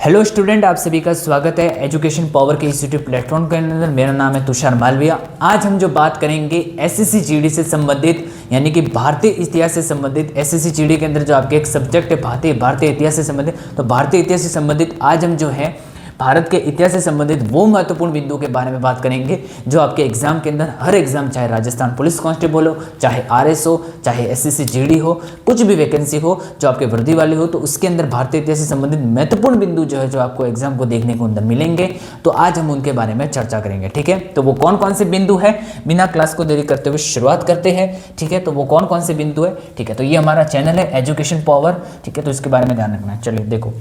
Hello student, आप सभी का स्वागत है एजुकेशन पावर के इस यूट्यूब प्लेटफॉर्म के अंदर। मेरा नाम है तुषार मालविया। आज हम जो बात करेंगे एसएससी जीडी से संबंधित यानी कि भारतीय इतिहास से संबंधित। एसएससी जीडी के अंदर जो आपके एक सब्जेक्ट है भारतीय इतिहास से संबंधित, तो भारतीय इतिहास से संबंधित आज हम जो है भारत के इतिहास से संबंधित वो महत्वपूर्ण बिंदु के बारे में बात करेंगे जो आपके एग्जाम के अंदर, हर एग्जाम, चाहे राजस्थान पुलिस कांस्टेबल हो, चाहे आरएस हो, चाहे एसएससी जीडी हो, कुछ भी वैकेंसी हो जो आपके वर्दी वाली हो, तो उसके अंदर भारतीय इतिहास से संबंधित महत्वपूर्ण बिंदु जो है जो आपको एग्जाम को देखने को अंदर मिलेंगे। तो आज हम उनके बारे में चर्चा करेंगे। ठीक है, तो वो कौन कौन से बिंदु है, बिना क्लास को देरी करते हुए शुरुआत करते हैं। ठीक है, तो वो कौन कौन से बिंदु है। ठीक है, तो ये हमारा चैनल है एजुकेशन पावर। ठीक है, तो इसके बारे में ध्यान रखना है। चलिए देखो,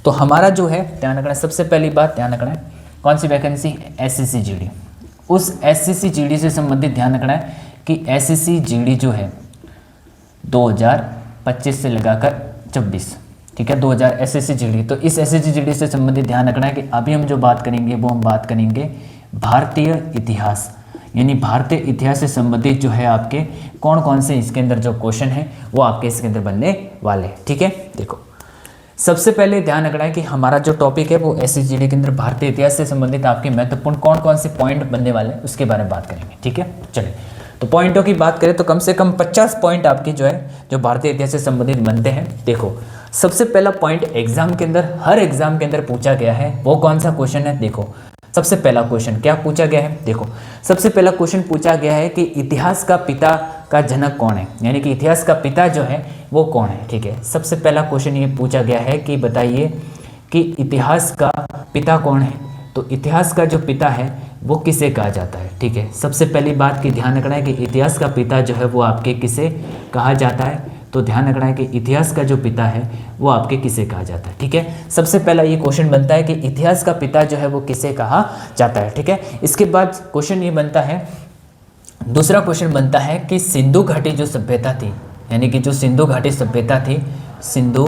तो हमारा जो है ध्यान रखना है, सबसे पहली बात ध्यान रखना है कौन सी वैकेंसी, एसएससी जीडी। उस एसएससी जीडी से संबंधित ध्यान रखना है कि एसएससी जीडी जो है 2025 से लगाकर 26, ठीक है, 2000 एसएससी जीडी। तो इस एसएससी जीडी से संबंधित ध्यान रखना है कि अभी हम जो बात करेंगे वो हम बात करेंगे भारतीय इतिहास, यानी भारतीय इतिहास से संबंधित जो है आपके कौन कौन से इसके अंदर जो क्वेश्चन है वो आपके इसके अंदर बनने वाले। ठीक है, देखो सबसे पहले ध्यान रखना है कि हमारा जो टॉपिक है वो एसएससी जीडी के अंदर भारतीय इतिहास से संबंधित आपके महत्वपूर्ण कौन कौन से पॉइंट बनने वाले हैं उसके बारे में बात करेंगे। ठीक है, चलिए तो पॉइंटों की बात करें तो कम से कम 50 पॉइंट आपके जो है जो भारतीय इतिहास से संबंधित बनते हैं। देखो सबसे पहला पॉइंट एग्जाम के अंदर, हर एग्जाम के अंदर पूछा गया है, वो कौन सा क्वेश्चन है। देखो सबसे पहला क्वेश्चन क्या पूछा गया है। देखो सबसे पहला क्वेश्चन पूछा गया है कि इतिहास का पिता का जनक कौन है, यानी कि इतिहास का पिता जो है वो कौन है। ठीक है, सबसे पहला क्वेश्चन ये पूछा गया है कि बताइए कि इतिहास का पिता कौन है। तो इतिहास का जो पिता है वो किसे कहा जाता है। ठीक है, सबसे पहली बात की ध्यान रखना है कि इतिहास का पिता जो है वो आपके किसे कहा जाता है। तो ध्यान रखना है कि इतिहास का जो पिता है वो आपके किसे कहा जाता है। ठीक है, सबसे पहला ये क्वेश्चन बनता है कि इतिहास का पिता जो है वो किसे कहा जाता है। ठीक है, इसके बाद क्वेश्चन ये बनता है, दूसरा क्वेश्चन बनता है कि सिंधु घाटी जो सभ्यता थी, यानी कि जो सिंधु घाटी सभ्यता थी, सिंधु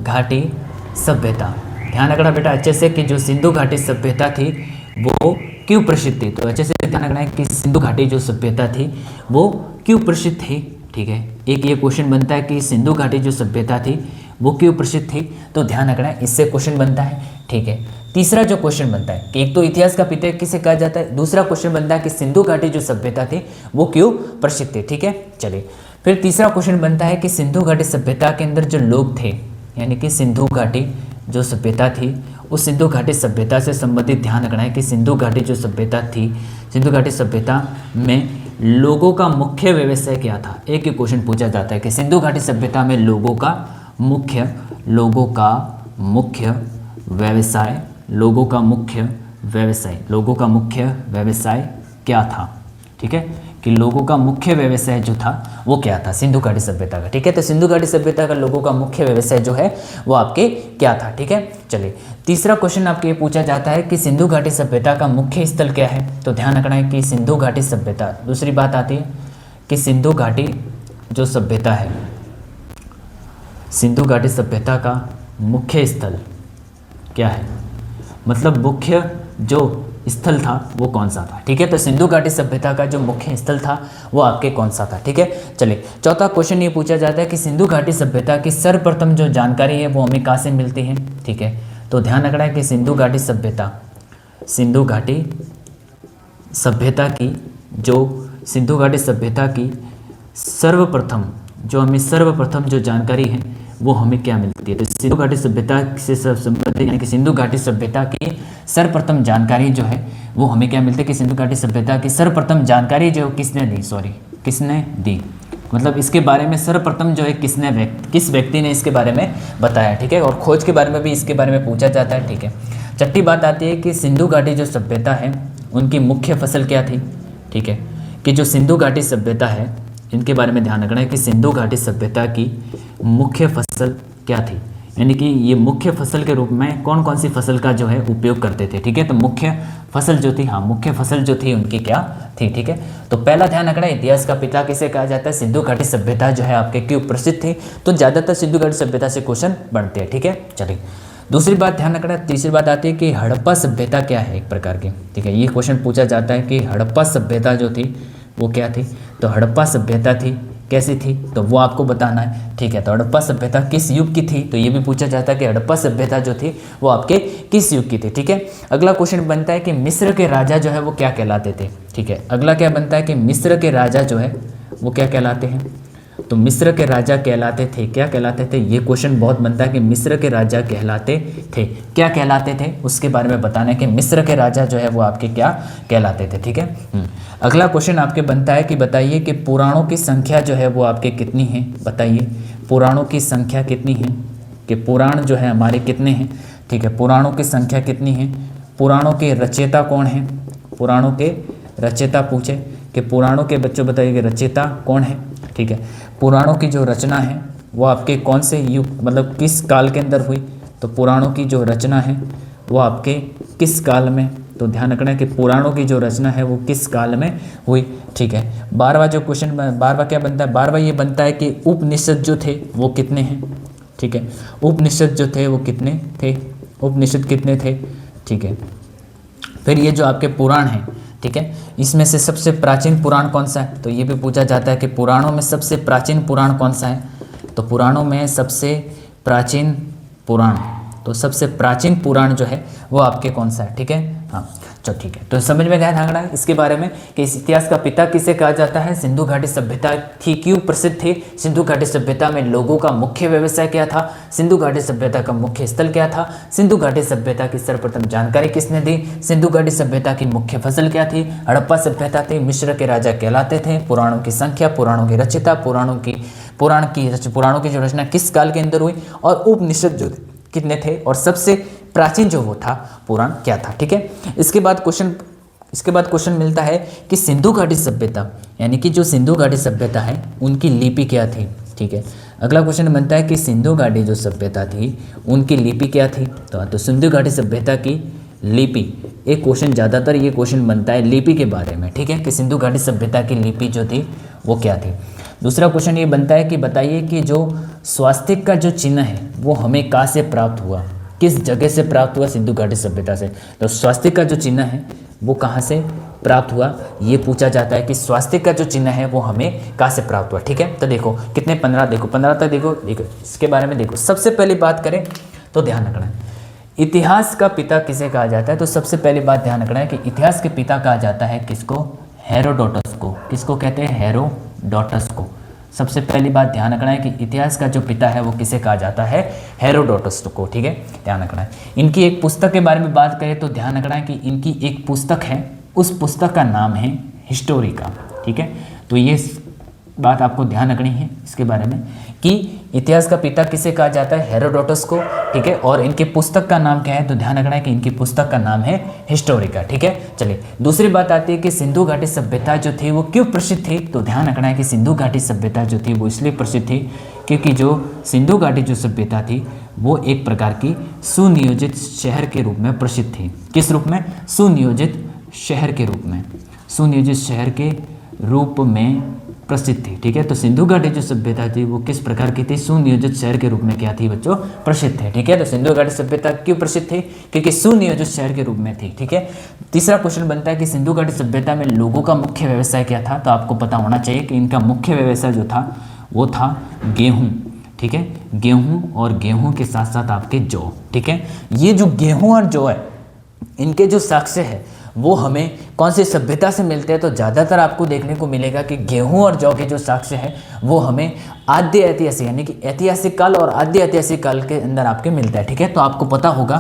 घाटी सभ्यता, ध्यान रखना बेटा अच्छे से कि जो सिंधु घाटी सभ्यता थी वो क्यों प्रसिद्ध थी। तो अच्छे से ध्यान रखना है कि सिंधु घाटी जो सभ्यता थी वो क्यों प्रसिद्ध थी। ठीक है, एक ये क्वेश्चन बनता है कि सिंधु घाटी जो सभ्यता थी वो क्यों प्रसिद्ध थी, तो ध्यान रखना है इससे क्वेश्चन बनता है। ठीक है, तीसरा जो क्वेश्चन बनता है कि एक तो इतिहास का पिता किसे कहा जाता है, दूसरा क्वेश्चन बनता है कि सिंधु घाटी जो सभ्यता थी वो क्यों प्रसिद्ध थी। ठीक है, चलिए फिर तीसरा क्वेश्चन बनता है कि सिंधु घाटी सभ्यता के अंदर जो लोग थे, यानी कि सिंधु घाटी जो सभ्यता थी उस सिंधु घाटी सभ्यता से संबंधित ध्यान रखना है कि सिंधु घाटी जो सभ्यता थी, सिंधु घाटी सभ्यता में लोगों का मुख्य व्यवसाय क्या था। एक ही क्वेश्चन पूछा जाता है कि सिंधु घाटी सभ्यता में लोगों का मुख्य व्यवसाय, लोगों का मुख्य व्यवसाय क्या था। ठीक है, कि लोगों का मुख्य व्यवसाय जो था वो क्या था सिंधु घाटी सभ्यता का। ठीक है, तो सिंधु घाटी सभ्यता का लोगों का मुख्य व्यवसाय जो है वो आपके क्या था। ठीक है, चलिए तीसरा क्वेश्चन आपके ये पूछा जाता है कि सिंधु घाटी सभ्यता का मुख्य स्थल क्या है। तो ध्यान रखना है कि सिंधु घाटी सभ्यता, दूसरी बात आती है कि सिंधु घाटी जो सभ्यता है, सिंधु घाटी सभ्यता का मुख्य स्थल क्या है, मतलब मुख्य जो स्थल था वो कौन सा था। ठीक है, तो सिंधु घाटी सभ्यता का जो मुख्य स्थल था वो आपके कौन सा था। ठीक है, चलिए चौथा क्वेश्चन ये पूछा जाता है कि सिंधु घाटी सभ्यता की सर्वप्रथम जो जानकारी है वो हमें कहाँ से मिलती है। ठीक है, तो ध्यान रखना है कि सिंधु घाटी सभ्यता की सर्वप्रथम जो जानकारी है वो हमें क्या मिलती है। तो सिंधु घाटी सभ्यता से संबंधित यानी कि सिंधु घाटी सभ्यता की सर्वप्रथम जानकारी जो है वो हमें क्या मिलती है कि सिंधु घाटी सभ्यता की सर्वप्रथम जानकारी जो किसने दी, मतलब इसके बारे में सर्वप्रथम जो है किस व्यक्ति ने इसके बारे में बताया। ठीक है, और खोज के बारे में भी इसके बारे में पूछा जाता है। ठीक है, छठी बात आती है कि सिंधु घाटी जो सभ्यता है उनकी मुख्य फसल क्या थी। ठीक है, कि जो सिंधु घाटी सभ्यता है इनके बारे में ध्यान रखना है कि सिंधु घाटी सभ्यता की मुख्य फसल क्या थी, यानी कि ये मुख्य फसल के रूप में कौन कौन सी फसल का जो है उपयोग करते थे। ठीक है, तो मुख्य फसल जो थी उनकी क्या थी। ठीक है, तो पहला ध्यान रखना है इतिहास का पिता किसे कहा जाता है, सिंधु घाटी सभ्यता जो है आपके क्यों प्रसिद्ध थी। तो ज़्यादातर सिंधु घाटी सभ्यता से क्वेश्चन बनते हैं। ठीक है, चलिए दूसरी बात ध्यान रखना है। तीसरी बात आती है कि हड़प्पा सभ्यता क्या है एक प्रकार की। ठीक है, ये क्वेश्चन पूछा जाता है कि हड़प्पा सभ्यता जो थी वो क्या थी। तो हड़प्पा सभ्यता थी कैसी थी, तो वो आपको बताना है, ठीक है। तो हड़प्पा सभ्यता किस युग की थी, तो ये भी पूछा जाता है कि हड़प्पा सभ्यता जो थी वो आपके किस युग की थी, ठीक है। अगला क्वेश्चन बनता है कि मिस्र के राजा जो है वो क्या कहलाते थे, ठीक है। अगला क्या बनता है कि मिस्र के राजा जो है वो क्या कहलाते हैं, तो मिस्र के राजा कहलाते थे, क्या कहलाते थे, ये क्वेश्चन बहुत बनता है कि मिस्र के राजा कहलाते थे, क्या कहलाते थे, उसके बारे में बताना है कि मिस्र के राजा जो है वो आपके क्या कहलाते थे, ठीक है। अगला क्वेश्चन आपके बनता है कि बताइए कि पुराणों की संख्या जो है वो आपके कितनी है, बताइए पुराणों की संख्या कितनी है, कि पुराण जो है हमारे कितने हैं, ठीक है। पुराणों की संख्या कितनी है, पुराणों के रचयिता कौन है, पुराणों के रचयिता पूछे कि पुराणों के बच्चों बताइए कि रचयिता कौन है, ठीक है। पुराणों की जो रचना है वो आपके कौन से युग मतलब किस काल के अंदर हुई, तो पुराणों की जो रचना है वो आपके किस काल में, तो ध्यान रखना है कि पुराणों की जो रचना है वो किस काल में हुई, ठीक है। 12वां जो क्वेश्चन 12वां क्या बनता है, 12वां ये बनता है कि उपनिषद जो थे वो कितने हैं, ठीक है। उपनिषद जो थे वो कितने थे, उपनिषद कितने थे, ठीक है। फिर ये जो आपके पुराण हैं, ठीक है, इसमें से सबसे प्राचीन पुराण कौन सा है, तो ये भी पूछा जाता है कि पुराणों में सबसे प्राचीन पुराण कौन सा है, तो पुराणों में सबसे प्राचीन पुराण, तो सबसे प्राचीन पुराण जो है वो आपके कौन सा है, ठीक है। हाँ चलो ठीक है, तो समझ में गया था इसके बारे में कि इस इतिहास का पिता किसे कहा जाता है, सिंधु घाटी सभ्यता थी, क्यों प्रसिद्ध थी, सिंधु घाटी सभ्यता में लोगों का मुख्य व्यवसाय क्या था, सिंधु घाटी सभ्यता का मुख्य स्थल क्या था, सिंधु घाटी सभ्यता की सर्वप्रथम जानकारी किसने दी, सिंधु घाटी सभ्यता की मुख्य फसल क्या थी, हड़प्पा सभ्यता थी, मिस्र के राजा कहलाते थे, पुराणों की संख्या, पुराणों की रचयिता, पुराणों की जो रचना किस काल के अंदर हुई, और उपनिषद जो कितने थे, और सबसे प्राचीन जो वो था पुराण क्या था, ठीक है। इसके बाद क्वेश्चन मिलता है कि सिंधु घाटी सभ्यता यानी कि जो सिंधु घाटी सभ्यता है उनकी लिपि क्या थी, ठीक है। अगला क्वेश्चन बनता है कि सिंधु घाटी जो सभ्यता थी उनकी लिपि क्या थी, तो सिंधु घाटी सभ्यता की लिपि, एक क्वेश्चन ज़्यादातर ये क्वेश्चन बनता है लिपि के बारे में, ठीक है, कि सिंधु घाटी सभ्यता की लिपि जो थी वो क्या थी। दूसरा क्वेश्चन ये बनता है कि बताइए कि जो स्वास्तिक का जो चिन्ह है वो हमें कहाँ से प्राप्त हुआ, किस जगह से प्राप्त हुआ, सिंधु घाटी सभ्यता से, तो स्वास्तिक का जो चिन्ह है वो कहाँ से प्राप्त हुआ, ये पूछा जाता है कि स्वास्तिक का जो चिन्ह है वो हमें कहाँ से प्राप्त हुआ, ठीक है। तो देखो कितने 15 देखो 15 तक देखो इसके बारे में देखो। सबसे पहली बात करें तो ध्यान रखना है इतिहास का पिता किसे कहा जाता है, तो सबसे पहली बात ध्यान रखना है कि इतिहास के पिता कहा जाता है किसको, हेरोडोटस को, किसको कहते हैं, हेरोडोटस को। सबसे पहली बात ध्यान रखना है कि इतिहास का जो पिता है वो किसे कहा जाता है, हेरोडोटस को, ठीक है, ध्यान रखना है। इनकी एक पुस्तक के बारे में बात करें तो ध्यान रखना है कि इनकी एक पुस्तक है, उस पुस्तक का नाम है हिस्टोरिका, ठीक है। तो ये बात आपको ध्यान रखनी है इसके बारे में कि इतिहास का पिता किसे कहा जाता है, हेरोडोटस को, ठीक है। और इनकी पुस्तक का नाम क्या है, तो ध्यान रखना है कि इनकी पुस्तक का नाम है हिस्टोरिका, ठीक है। चलिए दूसरी बात आती है कि सिंधु घाटी सभ्यता जो थी वो क्यों प्रसिद्ध थी, तो ध्यान रखना है कि सिंधु घाटी सभ्यता जो थी वो इसलिए प्रसिद्ध थी क्योंकि जो सिंधु घाटी जो सभ्यता थी वो एक प्रकार की सुनियोजित शहर के रूप में प्रसिद्ध थी। किस रूप में, सुनियोजित शहर के रूप में, सुनियोजित शहर के रूप में प्रसिद्ध थी, ठीक है। तो सिंधु घाटी जो सभ्यता थी वो किस प्रकार की थी, सुनियोजित शहर के रूप में क्या थी बच्चों, प्रसिद्ध थे, ठीक है। तो सिंधु घाटी सभ्यता क्यों प्रसिद्ध थी, क्योंकि सुनियोजित शहर के रूप में थी, ठीक है। तीसरा क्वेश्चन बनता है कि सिंधु घाटी सभ्यता में लोगों का मुख्य व्यवसाय क्या था, तो आपको पता होना चाहिए कि इनका मुख्य व्यवसाय जो था वो था गेहूँ, ठीक है, गेहूँ और गेहूँ के साथ साथ आपके जौ, ठीक है। ये जो गेहूँ और जौ है इनके जो साक्ष्य है वो हमें कौन सी सभ्यता से मिलते हैं, तो ज़्यादातर आपको देखने को मिलेगा कि गेहूं और जौ के जो साक्ष्य है वो हमें आद्य ऐतिहासिक यानी कि ऐतिहासिक काल और आद्य ऐतिहासिक काल के अंदर आपके मिलता है, ठीक है। तो आपको पता होगा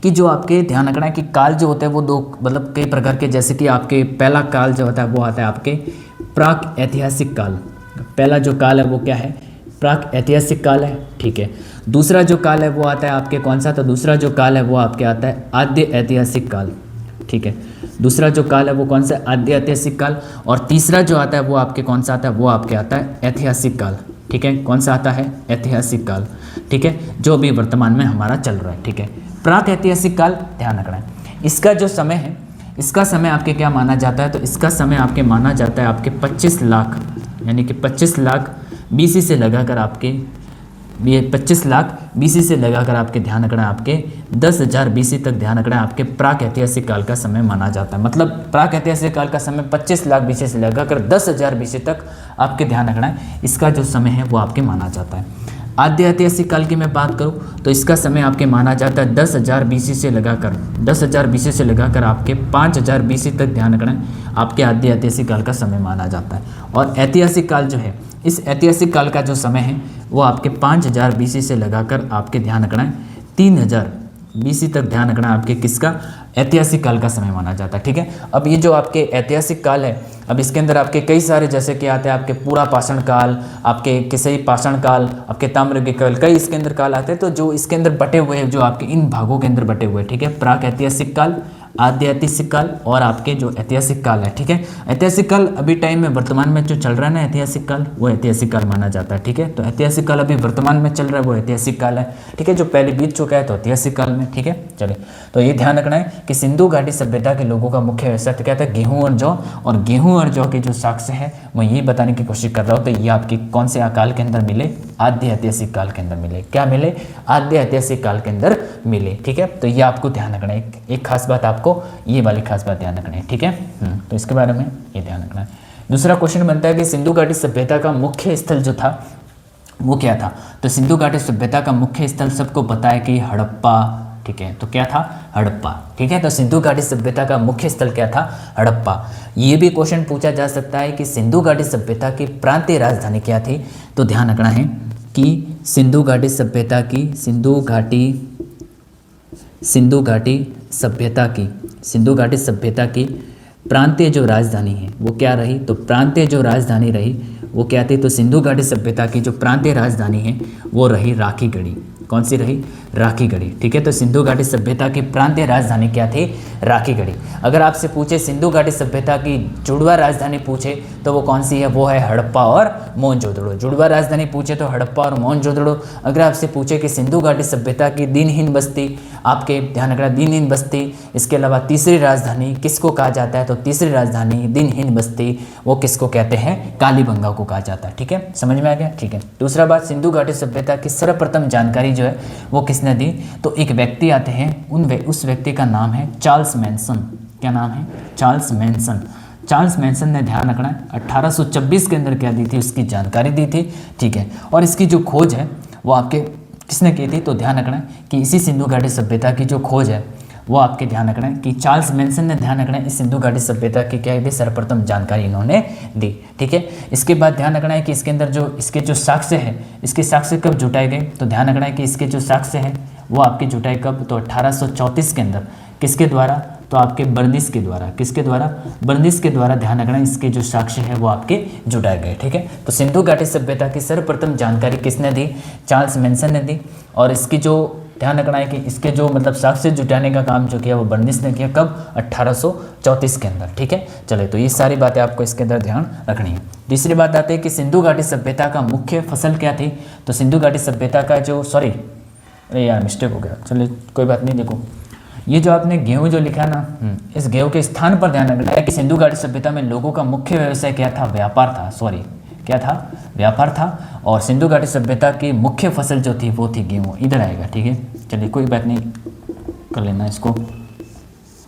कि जो आपके ध्यान रखना है कि काल जो होता है वो दो मतलब कई प्रकार के, जैसे कि आपके पहला काल जो होता है वो आता है आपके प्राक ऐतिहासिक काल, पहला जो काल है वो क्या है, प्राक ऐतिहासिक काल है, ठीक है। दूसरा जो काल है वो आता है आपके कौन सा, तो दूसरा जो काल है वो आपके आता है आद्य ऐतिहासिक काल, ठीक है। दूसरा जो काल है वो कौन सा, आद्य ऐतिहासिक काल। और तीसरा जो आता है वो आपके कौन सा आता है, वो आपके आता है ऐतिहासिक काल, ठीक है। कौन सा आता है, ऐतिहासिक काल, ठीक है, जो अभी वर्तमान में हमारा चल रहा है, ठीक है। प्राक ऐतिहासिक काल ध्यान रखना है, इसका जो समय है इसका समय आपके क्या माना जाता है, तो इसका समय आपके माना जाता है आपके 25 लाख यानी कि 25 लाख BC से लगाकर आपके ये 25 लाख BC से लगाकर आपके ध्यान रखना आपके 10,000 BC तक ध्यान रखना आपके प्राक ऐतिहासिक काल का समय माना जाता है। मतलब प्राक ऐतिहासिक काल का समय 25 लाख BC से लगाकर 10,000 BC तक आपके ध्यान रखना है, इसका जो समय है वो आपके माना जाता है। आद्य ऐतिहासिक काल की मैं बात करूं तो इसका समय आपके माना जाता है 10,000 BC से लगाकर आपके 5,000 BC तक ध्यान रखना है आपके आद्य ऐतिहासिक काल का समय माना जाता है। और ऐतिहासिक काल जो है, इस ऐतिहासिक काल का जो समय है वो आपके 5,000 BC से लगाकर आपके ध्यान रखना है 3,000 BC तक ध्यान रखना आपके किसका, ऐतिहासिक काल का समय माना जाता है। ठीक है, अब ये जो आपके ऐतिहासिक काल है, अब इसके अंदर आपके कई सारे जैसे कि आते हैं आपके पूरा पाषाण काल, आपके किसी पाषाण काल, आपके ताम्र काल, कई इसके अंदर काल आते हैं। तो जो इसके अंदर बटे हुए हैं, जो आपके इन भागों के अंदर बटे हुए, ठीक है, प्राक ऐतिहासिक काल, आद्य ऐतिहासिक काल और आपके जो ऐतिहासिक काल है। ठीक है, ऐतिहासिक काल अभी टाइम में वर्तमान में जो चल रहा है ना ऐतिहासिक काल, वो ऐतिहासिक काल माना जाता है। ठीक है, तो ऐतिहासिक काल अभी वर्तमान में चल रहा है वो ऐतिहासिक काल है। ठीक है, जो पहले बीत चुका है तो ऐतिहासिक काल में। ठीक है, चलिए, तो ये ध्यान रखना है कि सिंधु घाटी सभ्यता के लोगों का मुख्य व्यवसाय तो क्या था, गेहूं और जौ, और गेहूं और जौ के जो साक्ष्य है मैं ये बताने की कोशिश कर रहा हूँ। तो ये आपके कौन से काल के अंदर मिले, आद्य ऐतिहासिक काल के अंदर मिले। क्या मिले, आद्य ऐतिहासिक काल के अंदर मिले। ठीक है, तो ये आपको ध्यान रखना है, एक खास बात आपको ये वाली खास बात ध्यान रखना है। ठीक है, तो इसके बारे में ये ध्यान रखना है। दूसरा क्वेश्चन बनता है कि सिंधु घाटी सभ्यता का मुख्य स्थल जो था वो क्या था। तो सिंधु घाटी सभ्यता का मुख्य स्थल सबको पता है कि हड़प्पा। ठीक है, तो क्या था, हड़प्पा। ठीक है, तो सिंधु घाटी सभ्यता का मुख्य स्थल क्या था, हड़प्पा। ये भी क्वेश्चन पूछा जा सकता है कि सिंधु घाटी सभ्यता की प्रांतीय राजधानी क्या थी। तो ध्यान रखना है कि सिंधु घाटी सभ्यता की सिंधु घाटी सभ्यता की प्रांतीय जो राजधानी है वो क्या रही। तो प्रांतीय जो राजधानी रही वो क्या थी। तो सिंधु घाटी सभ्यता की जो प्रांतीय राजधानी है वो रही राखीगढ़ी। कौन सी रही, राखीगढ़ी। ठीक है, तो सिंधु घाटी सभ्यता की प्रांतीय राजधानी क्या थी, राखीगढ़ी। अगर आपसे पूछे सिंधु घाटी सभ्यता की जुड़वा राजधानी पूछे तो वो कौन सी है, वो है हड़प्पा और मोहनजोदड़ो। जुड़वा राजधानी पूछे तो हड़प्पा और मोहनजोदड़ो। अगर आपसे पूछे कि सिंधु घाटी सभ्यता की दिनहीन बस्ती, आपके ध्यान रखना दिनहीन बस्ती, इसके अलावा तीसरी राजधानी किसको कहा जाता है। तो तीसरी राजधानी दिनहीन बस्ती वो किसको कहते हैं, कालीबंगा को कहा जाता है। ठीक है, समझ में आ गया। ठीक है, दूसरा बात, सिंधु घाटी सभ्यता की सर्वप्रथम जानकारी जो है वो किसने दी। तो एक व्यक्ति आते हैं, उस व्यक्ति का नाम है चार्ल्स मैनसन। क्या नाम है, चार्ल्स मैनसन। चार्ल्स मैनसन ने ध्यान रखना है 1826 के अंदर क्या दी थी, उसकी जानकारी दी थी। ठीक है, और इसकी जो खोज है वो आपके किसने की थी। तो ध्यान रखना है कि इसी सिंधु घाटी सभ्यता की जो खोज है वो आपके ध्यान रखना है कि चार्ल्स मैनसन ने ध्यान रखना है इस सिंधु घाटी सभ्यता की क्या है, सर्वप्रथम जानकारी इन्होंने दी। ठीक है, इसके बाद ध्यान रखना है कि इसके अंदर जो इसके जो साक्ष्य है, इसके साक्ष्य कब जुटाए गए। तो ध्यान रखना है कि इसके जो साक्ष्य है वो आपके जुटाए कब। तो 1834 के अंदर किसके द्वारा, तो आपके बर्निस के द्वारा। किसके द्वारा, बर्निस के द्वारा। ध्यान रखना इसके जो साक्ष्य है वो आपके जुटाए गए। ठीक है, तो सिंधु घाटी सभ्यता की सर्वप्रथम जानकारी किसने दी, चार्ल्स मैनसन ने दी। और इसकी जो ध्यान रखना है कि इसके जो मतलब साक्ष्य जुटाने का काम जो किया वो बर्निस ने किया कब, 1834 के अंदर। ठीक है, चले, तो ये सारी बातें आपको इसके अंदर ध्यान रखनी है। तीसरी बात आती है कि सिंधु घाटी सभ्यता का मुख्य फसल क्या थी। तो सिंधु घाटी सभ्यता का जो अरे यार मिस्टेक हो गया, चलिए कोई बात नहीं। देखो ये जो आपने गेहूं जो लिखा ना, इस गेहूं के स्थान पर ध्यान रखना है कि सिंधु घाटी सभ्यता में लोगों का मुख्य व्यवसाय क्या था, व्यापार था। क्या था, व्यापार था। और सिंधु घाटी सभ्यता की मुख्य फसल जो थी वो थी गेहूं। इधर आएगा। ठीक है, चलिए कोई बात नहीं, कर लेना इसको।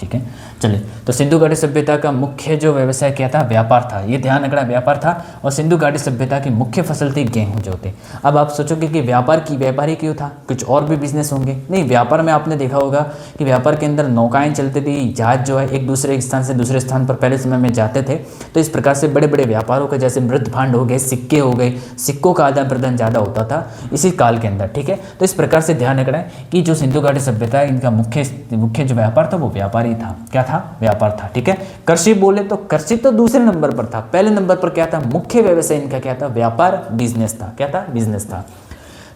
ठीक है, चलिए, तो सिंधु घाटी सभ्यता का मुख्य जो व्यवसाय क्या था, व्यापार था। ये ध्यान रखना, व्यापार था। और सिंधु घाटी सभ्यता की मुख्य फसल थी गेहूं जो थे। अब आप सोचोगे कि व्यापार ही क्यों था, कुछ और भी बिजनेस होंगे। नहीं, व्यापार में आपने देखा होगा कि व्यापार के अंदर नौकाएं चलती थी, जहाज जो है एक दूसरे स्थान से दूसरे स्थान पर पहले समय में जाते थे। तो इस प्रकार से बड़े बड़े व्यापारों के जैसे मृत भांड हो गए, सिक्के हो गए, सिक्कों का आदान प्रदान ज़्यादा होता था इसी काल के अंदर। ठीक है, तो इस प्रकार से ध्यान रखना है कि जो सिंधु घाटी सभ्यता है इनका मुख्य जो व्यापार था वो व्यापार ही था। क्या था, व्यापार था। ठीक है, कृषि बोले तो कृषि तो दूसरे नंबर पर था, पहले नंबर पर क्या था, मुख्य व्यवसाय इनका क्या था, व्यापार, बिजनेस था। क्या था, बिजनेस था।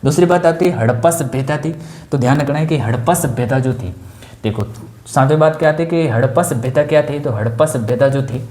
दूसरी बात आती है हड़प्पा सभ्यता थी। तो ध्यान रखना है कि हड़प्पा सभ्यता जो थी, देखो सातवीं बात क्या आती है कि हड़प्पा सभ्यता क्या थी। तो हड़प्पा सभ्यता जो थी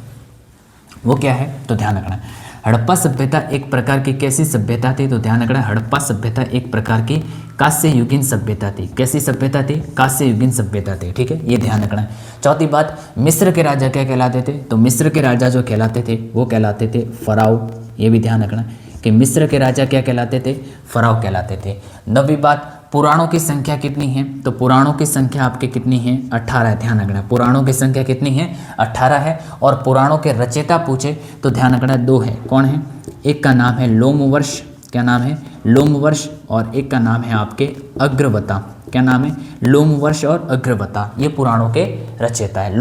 वो क्या है, तो ध्यान रखना है हड़प्पा सभ्यता एक प्रकार की कैसी सभ्यता थी। तो ध्यान रखना हड़प्पा सभ्यता एक प्रकार की कांस्य युगीन सभ्यता थी। कैसी सभ्यता थी, कांस्य युगीन सभ्यता थी। ठीक है, ये ध्यान रखना है। चौथी बात, मिस्र के राजा क्या कहलाते थे। तो मिस्र के राजा जो कहलाते थे वो कहलाते थे फराओ। ये भी ध्यान रखना कि मिस्र के राजा क्या कहलाते थे, फराव कहलाते थे। 9वीं बात, पुराणों की संख्या कितनी है, तो पुराणों की संख्या आपके कितनी है, 18 है। ध्यान रखना पुराणों की संख्या कितनी है, 18 है। और पुराणों के रचयिता पूछे तो ध्यान रखना 2 है। कौन है, एक का नाम है लोमवर्ष, क्या नाम है, लोमवर्ष, और एक का नाम है आपके अग्रवता। क्या नाम है, लोमवर्ष और अग्रवता, ये पुराणों के रचयिता है,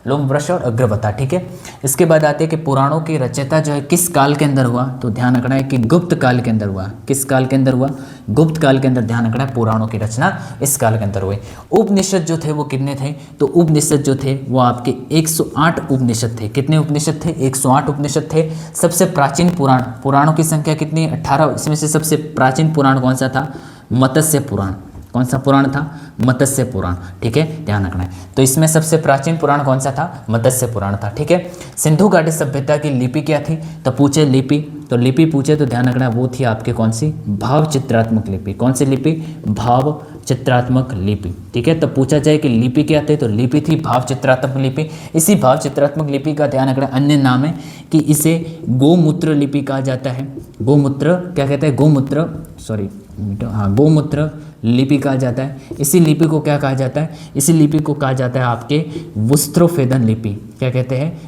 लोमवर्ष और अग्रवता। ठीक है, इसके बाद आते हैं कि पुराणों की रचयिता जो है किस काल के अंदर हुआ, तो ध्यान रखना है कि गुप्त काल के अंदर हुआ। किस काल के अंदर हुआ, गुप्त काल के अंदर। ध्यान रखना है पुराणों की रचना इस काल के अंदर हुई। उपनिषद जो थे वो कितने थे, तो उपनिषद जो थे वो आपके 108 उपनिषद थे। कितने उपनिषद थे, 108 उपनिषद थे। सबसे प्राचीन पुराणों की संख्या कितनी है, 18। इसमें से सबसे प्राचीन पुराण कौन सा था, मत्स्य पुराण। कौन सा पुराण था, मत्स्य पुराण। ठीक है, ध्यान रखना है। तो इसमें सबसे प्राचीन पुराण कौन सा था, मत्स्य पुराण था। ठीक है, सिंधु घाटी सभ्यता की लिपि क्या थी, तो पूछे लिपि, तो लिपि पूछे तो ध्यान रखना वो थी आपके कौन सी, भाव चित्रात्मक लिपि। कौन सी लिपि, भाव चित्रात्मक लिपि। ठीक है, तो पूछा जाए कि लिपि क्या थे, तो लिपि थी भाव चित्रात्मक लिपि। इसी भाव चित्रात्मक लिपि का ध्यान रखना अन्य नाम है कि इसे गोमूत्र लिपि कहा जाता है। गोमूत्र क्या कहते हैं, गोमूत्र, सॉरी हाँ, गोमूत्र लिपि कहा जाता है। इसी लिपि को क्या कहा जाता है, इसी लिपि को कहा जाता है आपके वस्त्रोफेदन लिपि। क्या कहते हैं,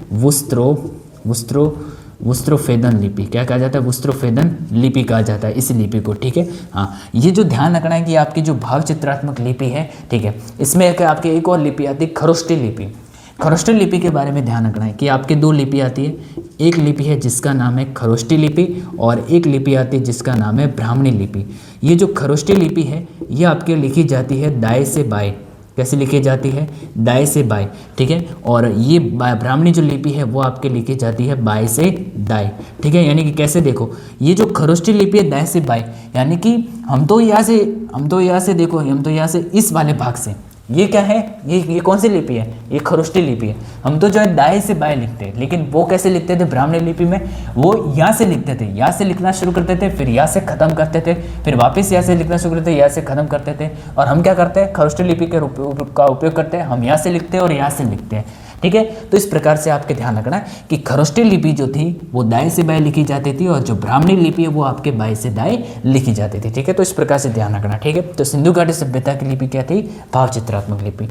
वस्त्रोफेदन लिपि। क्या कहा जाता है, वस्त्रोफेदन लिपि कहा जाता है इस लिपि को। ठीक है, हाँ, ये जो ध्यान रखना है कि आपकी जो भाव चित्रात्मक लिपि है, ठीक है, इसमें आपकी एक और लिपि आती है खरोष्टी लिपि। खरोष्टी लिपि के बारे में ध्यान रखना है कि आपके 2 लिपि आती है। एक लिपि है जिसका नाम है खरोष्टी लिपि और एक लिपि आती है जिसका नाम है ब्राह्मणी लिपि। ये जो खरोष्टी लिपि है ये आपके लिखी जाती है दाएं से बाएं। कैसे लिखी जाती है, दाएं से बाएं। ठीक है, और ये ब्राह्मणी जो लिपि है वो आपके लिखी जाती है बाएं से दाएं। ठीक है, यानी कि कैसे देखो, ये जो खरोष्टी लिपि है दाएं से बाएं, यानी कि हम तो यहाँ से देखो, हम तो यहाँ से इस वाले भाग से, ये क्या है, ये कौन सी लिपि है, ये खरोष्टी लिपि है। हम तो जो है दाएं से बाएं लिखते हैं, लेकिन वो कैसे लिखते थे ब्राह्मणी लिपि में, वो यहाँ से लिखते थे, यहाँ से लिखना शुरू करते थे, फिर यहाँ से खत्म करते थे, फिर वापस यहाँ से लिखना शुरू करते थे, यहाँ से खत्म करते थे। और हम क्या करते हैं, खरोष्टी लिपि का उपयोग करते हैं, हम यहाँ से लिखते हैं और यहाँ से लिखते हैं। ठीक है, तो इस प्रकार से आपके ध्यान रखना है कि खरोष्टी लिपि जो थी वो दाएं से बाएं लिखी जाती थी और जो ब्राह्मणी लिपि है वो आपके बाएं से दाएं लिखी जाती थी। ठीक है, तो इस प्रकार से ध्यान रखना। ठीक है, तो सिंधु घाटी सभ्यता की लिपि क्या थी, भाव चित्रात्मक लिपि।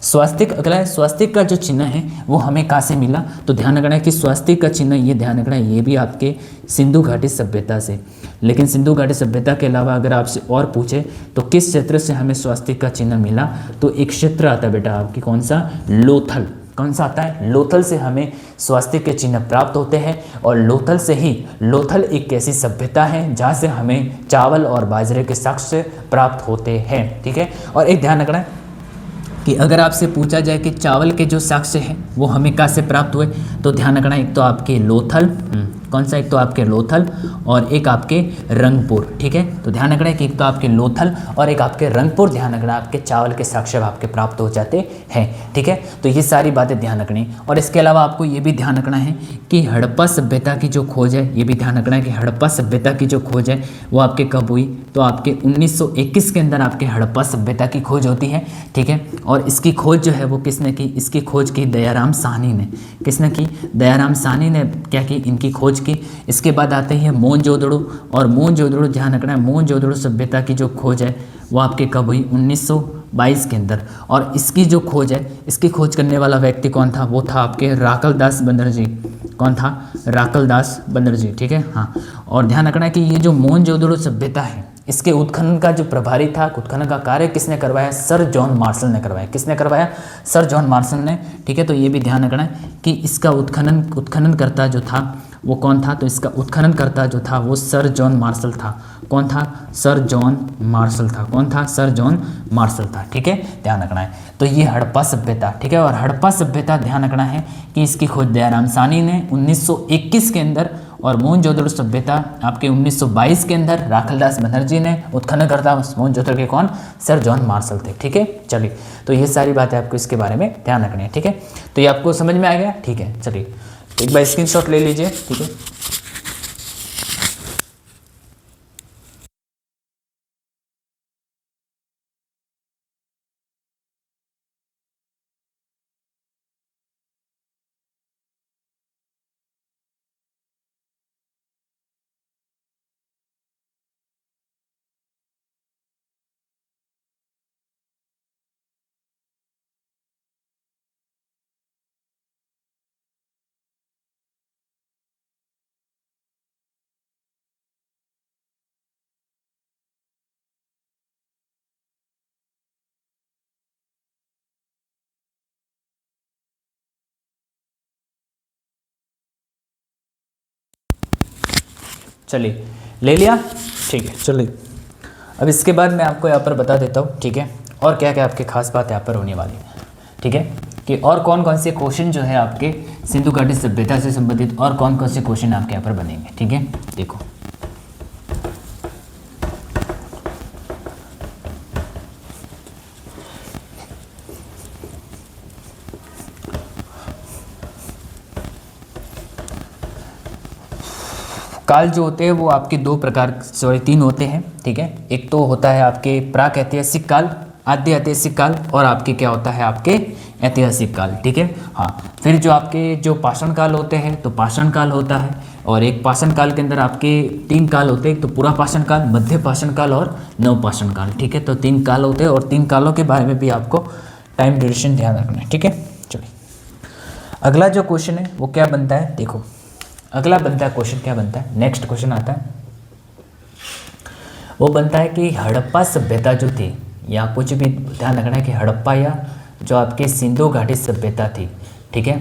स्वास्तिक, अगला है स्वास्तिक का जो चिन्ह है वो हमें कहाँ से मिला, तो ध्यान रखना है कि स्वास्तिक का चिन्ह, ये ध्यान रखना है ये भी आपके सिंधु घाटी सभ्यता से। लेकिन सिंधु घाटी सभ्यता के अलावा अगर आपसे और पूछे तो किस क्षेत्र से हमें स्वास्तिक का चिन्ह मिला, तो एक क्षेत्र आता है बेटा आपकी, कौन सा, लोथल। कौन सा आता है, लोथल से हमें स्वास्तिक के चिन्ह प्राप्त होते हैं। और लोथल एक ऐसी सभ्यता है जहाँ से हमें चावल और बाजरे के साक्ष्य प्राप्त होते हैं। ठीक है, और एक ध्यान रखना है कि अगर आपसे पूछा जाए कि चावल के जो साक्ष्य हैं वो हमें कहाँ से प्राप्त हुए, तो ध्यान रखना एक तो आपके लोथल, कौन सा, एक तो आपके लोथल और एक आपके रंगपुर। ठीक है, तो ध्यान रखना है कि एक तो आपके लोथल और एक आपके रंगपुर, ध्यान रखना आपके चावल के साक्ष्य आपके प्राप्त हो जाते हैं। ठीक है, तो ये सारी बातें ध्यान रखनी। और इसके अलावा आपको ये भी ध्यान रखना है कि हड़प्पा सभ्यता की जो खोज है, ये भी ध्यान रखना है कि हड़प्पा सभ्यता की जो खोज है वो आपके कब हुई, तो आपके 1921 के अंदर आपके हड़प्पा सभ्यता की खोज होती है। ठीक है, और इसकी खोज जो है वो किसने की, इसकी खोज की दयाराम साहनी ने। किसने की, दयाराम साहनी ने क्या की, इनकी खोज की। इसके बाद आते हैं मोहनजोदड़ो, और मोहनजोदड़ो ध्यान रखना है, मोहनजोदड़ो सभ्यता की जो खोज है वो आपके कब हुई, 1922 के अंदर। और इसकी जो खोज है, इसकी खोज करने वाला व्यक्ति कौन था, वो था आपके राकलदास बनर्जी। कौन था, राकलदास बनर्जी। ठीक है, हाँ, और ध्यान रखना है कि ये जो मोहनजोदड़ो सभ्यता है इसके उत्खनन का जो प्रभारी था, उत्खनन का कार्य किसने करवाया, सर जॉन मार्शल ने करवाया। किसने करवाया, सर जॉन मार्शल ने। ठीक है, तो ये भी ध्यान रखना है कि इसका उत्खनन करता जो था वो कौन था, तो इसका उत्खनन करता जो था वो सर जॉन मार्शल था। कौन था, सर जॉन मार्शल था। कौन था, सर जॉन मार्शल था। ठीक है, ध्यान रखना है। तो ये हड़प्पा सभ्यता, ठीक है, और हड़प्पा सभ्यता ध्यान रखना है कि इसकी खोज दयाराम साहनी ने 1921 के अंदर, और मोहनजोदड़ो सभ्यता आपके 1922 के अंदर राखलदास बनर्जी ने। उत्खननकर्ता मोहनजोदड़ो के कौन, सर जॉन मार्शल थे। ठीक है, चलिए, तो ये सारी बातें आपको इसके बारे में ध्यान रखनी है। ठीक है, तो ये आपको समझ में आ गया। ठीक है, चलिए एक बार स्क्रीनशॉट ले लीजिए। ठीक है। चलिए ले लिया, ठीक है। चलिए अब इसके बाद मैं आपको यहाँ पर बता देता हूँ, ठीक है, और क्या क्या आपके खास बात यहाँ पर होने वाली है, ठीक है, कि और कौन कौन से क्वेश्चन जो है आपके सिंधु घाटी सभ्यता से संबंधित और कौन कौन से क्वेश्चन आपके यहाँ पर बनेंगे, ठीक है। देखो काल जो होते हैं वो आपके दो प्रकार, सॉरी तीन होते हैं, ठीक है। एक तो होता है आपके प्राक ऐतिहासिक काल, आद्य ऐतिहासिक काल, और आपके क्या होता है आपके ऐतिहासिक काल, ठीक है। हाँ, फिर जो आपके जो पाषाण काल होते हैं तो पाषाण काल होता है, और एक पाषाण काल के अंदर आपके तीन काल होते हैं, एक तो पूरा पाषाण काल, मध्य पाषाण काल और नव पाषाण काल, ठीक है। तो तीन काल होते हैं और तीन कालों के बारे में भी आपको टाइम ड्यूरेशन ध्यान रखना है, ठीक है। चलिए अगला जो क्वेश्चन है वो क्या बनता है, देखो अगला बनता है क्वेश्चन क्या बनता है, नेक्स्ट क्वेश्चन आता है, वो बनता है कि हड़प्पा सभ्यता जो थी, या कुछ भी ध्यान रखना है कि हड़प्पा या जो आपके सिंधु घाटी सभ्यता थी, ठीक है,